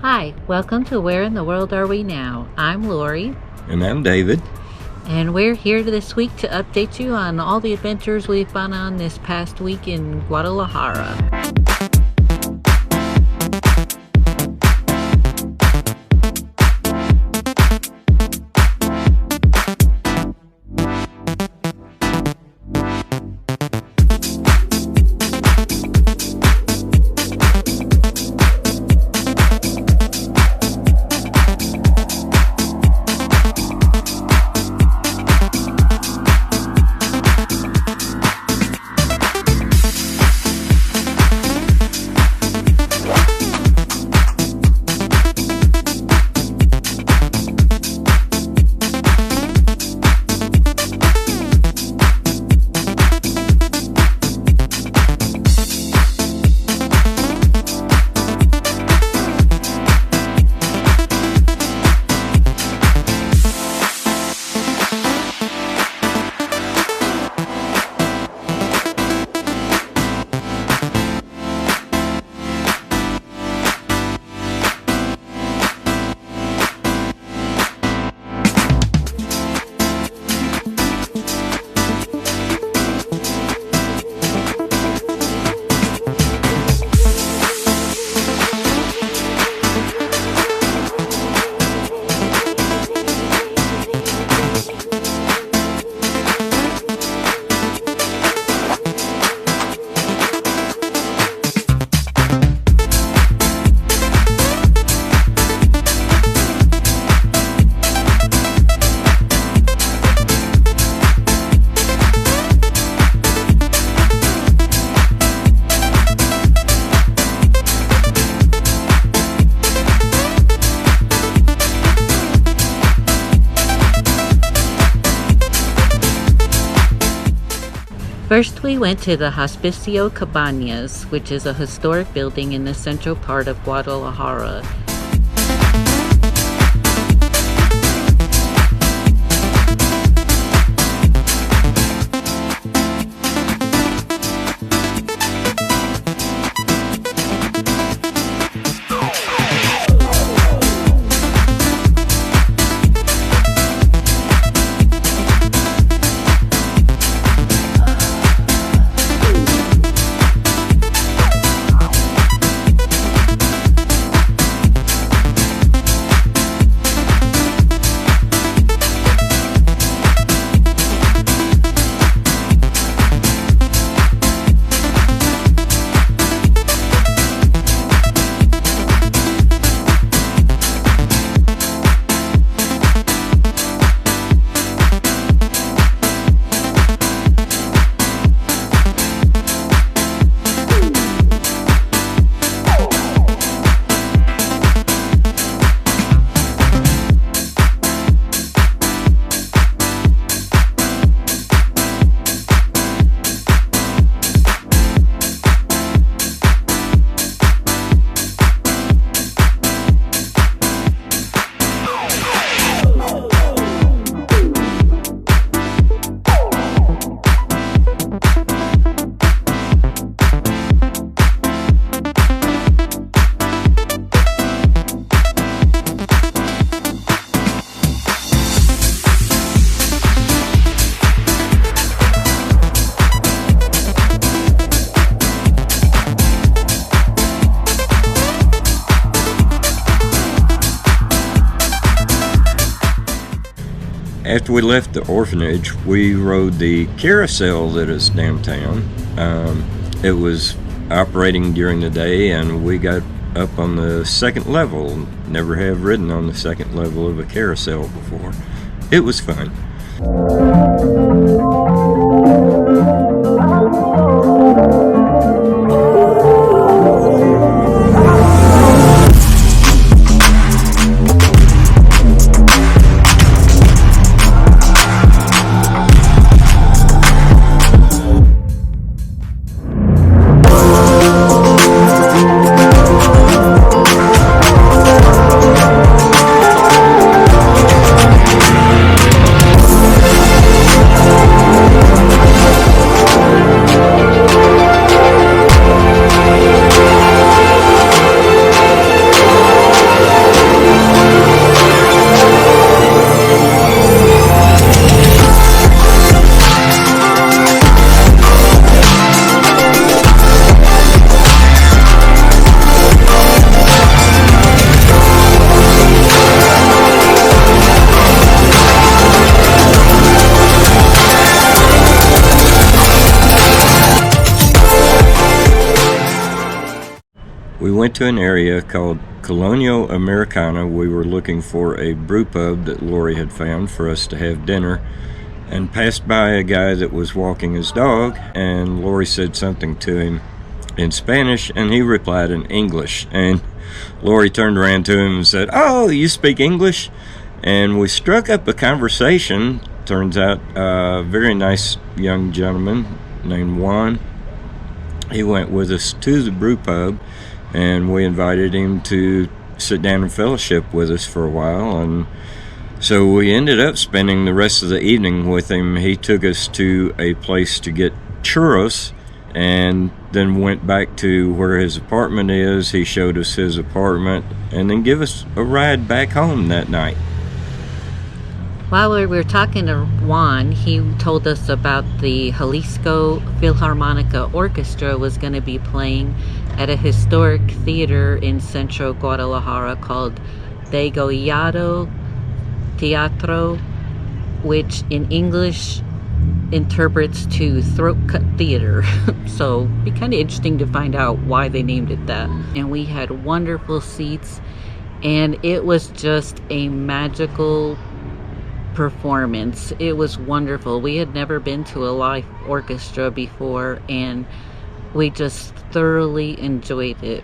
Hi, welcome to Where in the World Are We Now? I'm Lori. And I'm David. And we're here this week to update you on all the adventures we've been on this past week in Guadalajara. First, we went to the Hospicio Cabañas, which is a historic building in the central part of Guadalajara. After we left the orphanage, we rode the carousel that is downtown. It was operating during the day, and we got up on the second level. Never have ridden on the second level of a carousel before. It was fun. we went to an area called Colonial Americana. We were looking for a brew pub that Lori had found for us to have dinner, and passed by a guy that was walking his dog, and Lori said something to him in Spanish, and he replied in English. And Lori turned around to him and said, "Oh, you speak English?" And we struck up a conversation. Turns out a very nice young gentleman named Juan. He went with us to the brew pub, and we invited him to sit down and fellowship with us for a while. And so we ended up spending the rest of the evening with him. He took us to a place to get churros, and then went back to where his apartment is. He showed us his apartment, and then gave us a ride back home that night. While we were talking to Juan, he told us about the Jalisco Philharmonica Orchestra was going to be playing at a historic theater in central Guadalajara called Degollado Teatro, which in English interprets to throat cut theater. So it'd be kind of interesting to find out why they named it that. And we had wonderful seats, and it was just a magical performance. It was wonderful. We had never been to a live orchestra before, and we just thoroughly enjoyed it.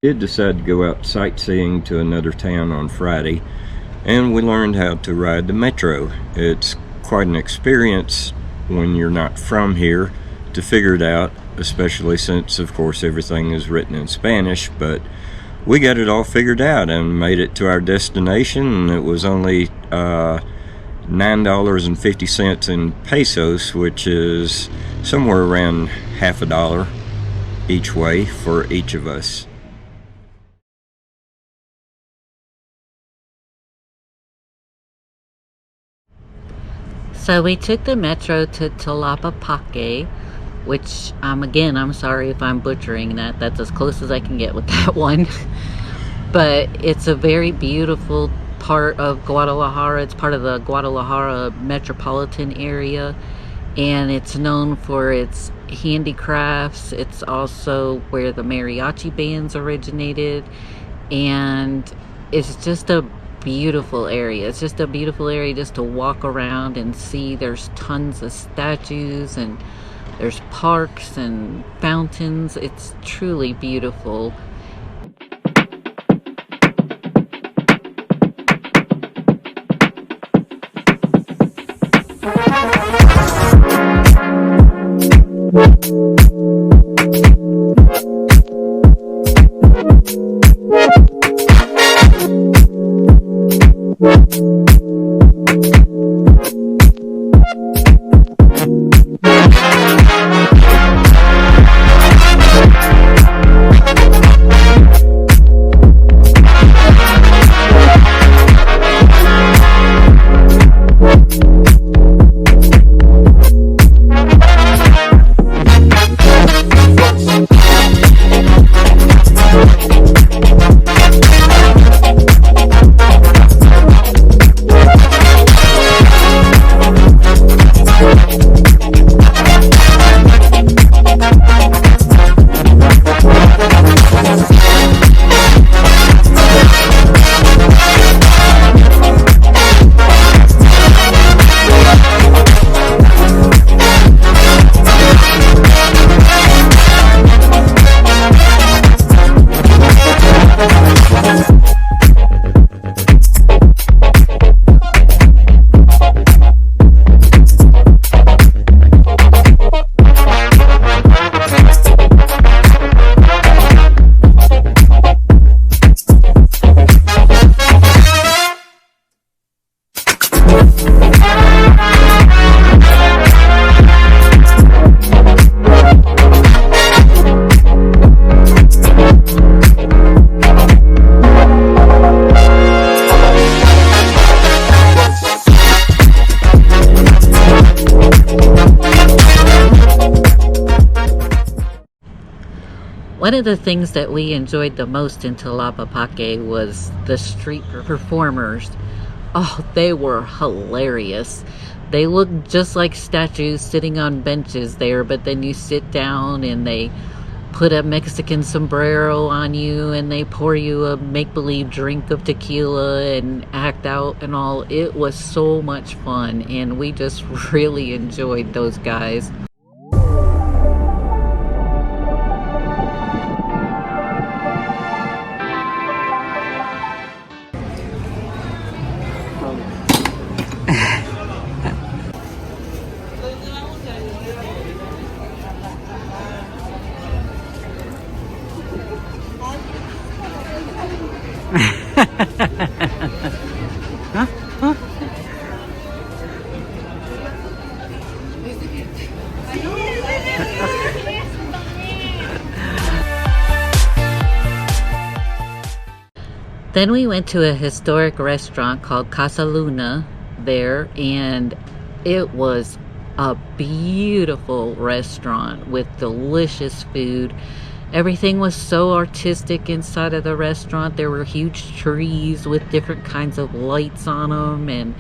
Did decide to go out sightseeing to another town on Friday, and we learned how to ride the metro. It's quite an experience when you're not from here to figure it out, especially since, of course, everything is written in Spanish. But we got it all figured out and made it to our destination, and it was only $9.50 in pesos, which is somewhere around half a dollar each way for each of us. So we took the metro to Tlaquepaque, which I'm sorry if I'm butchering that. That's as close as I can get with that one. But it's a very beautiful part of Guadalajara. It's part of the Guadalajara metropolitan area, and it's known for its handicrafts. It's also where the mariachi bands originated, and it's just a beautiful area. It's just a beautiful area just to walk around and see. There's tons of statues, and there's parks and fountains. It's truly beautiful. One of the things that we enjoyed the most in Tlaquepaque was the street performers. Oh, they were hilarious. They looked just like statues sitting on benches there, but then you sit down and they put a Mexican sombrero on you and they pour you a make-believe drink of tequila and act out and all. It was so much fun, and we just really enjoyed those guys. Then we went to a historic restaurant called Casa Luna there, and it was a beautiful restaurant with delicious food. Everything was so artistic inside of the restaurant. There were huge trees with different kinds of lights on them, and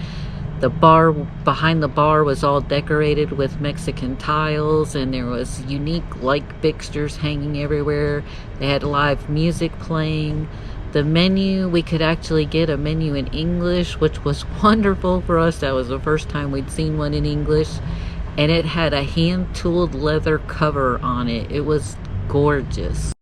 the bar behind the bar was all decorated with Mexican tiles, and there was unique light fixtures hanging everywhere. They had live music playing. The menu, we could actually get a menu in English, which was wonderful for us. That was the first time we'd seen one in English. And it had a hand-tooled leather cover on it. It was gorgeous.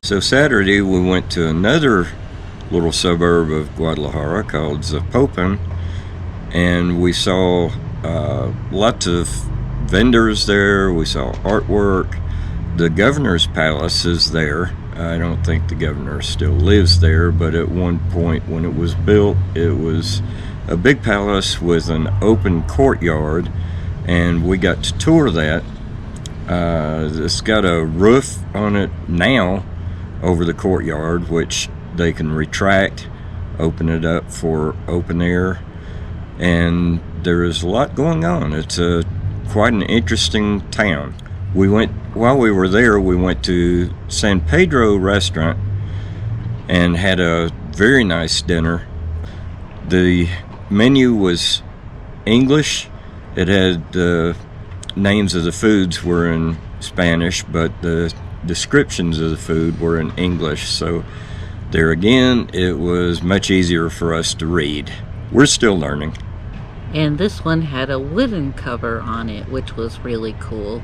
So Saturday we went to another little suburb of Guadalajara called Zapopan, and we saw lots of vendors there. We saw artwork. The governor's palace is there. I don't think the governor still lives there, but at one point when it was built, it was a big palace with an open courtyard, and we got to tour that. It's got a roof on it now over the courtyard, which they can retract, open it up for open air, and there is a lot going on. It's quite an interesting town. While we were there, we went to San Pedro restaurant and had a very nice dinner. The menu was English. It had the names of the foods were in Spanish, but the descriptions of the food were in English, so there again it was much easier for us to read. We're still learning. And this one had a wooden cover on it, which was really cool.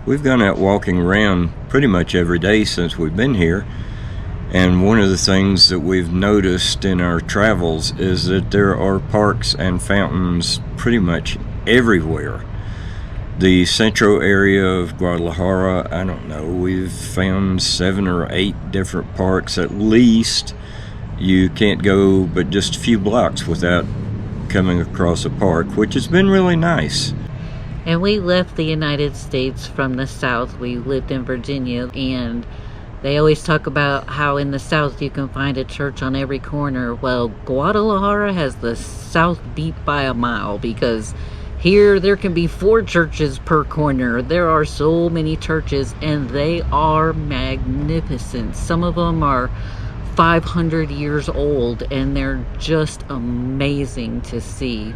we've gone out walking around pretty much every day since we've been here. And one of the things that we've noticed in our travels is that there are parks and fountains pretty much everywhere. The central area of Guadalajara, I don't know, we've found 7 or 8 different parks at least. You can't go but just a few blocks without coming across a park, which has been really nice. And we left the United States from the South. We lived in Virginia, and they always talk about how in the South you can find a church on every corner. Well, Guadalajara has the South beat by a mile, because here there can be 4 churches per corner. There are so many churches, and they are magnificent. Some of them are 500 years old, and they're just amazing to see.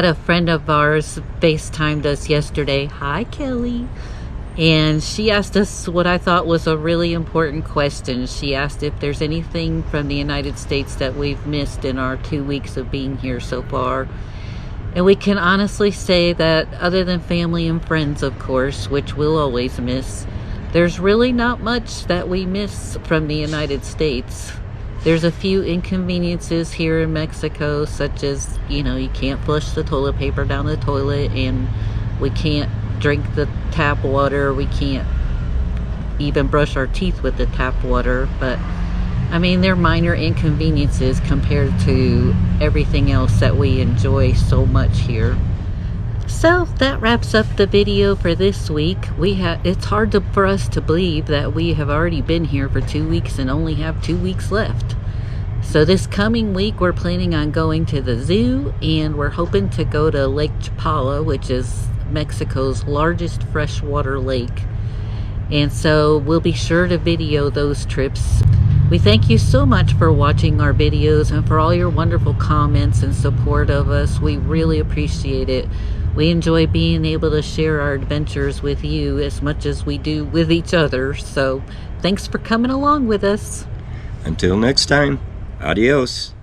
A friend of ours FaceTimed us yesterday. Hi, Kelly. And she asked us what I thought was a really important question. She asked if there's anything from the United States that we've missed in our 2 weeks of being here so far. And we can honestly say that other than family and friends, of course, which we'll always miss, there's really not much that we miss from the United States. There's a few inconveniences here in Mexico, such as, you can't flush the toilet paper down the toilet, and we can't drink the tap water. We can't even brush our teeth with the tap water. But, they're minor inconveniences compared to everything else that we enjoy so much here. So that wraps up the video for this week. It's hard for us to believe that we have already been here for 2 weeks and only have 2 weeks left. So this coming week we're planning on going to the zoo, and we're hoping to go to Lake Chapala, which is Mexico's largest freshwater lake. And so we'll be sure to video those trips. We thank you so much for watching our videos and for all your wonderful comments and support of us. We really appreciate it. We enjoy being able to share our adventures with you as much as we do with each other. So thanks for coming along with us. Until next time, adios.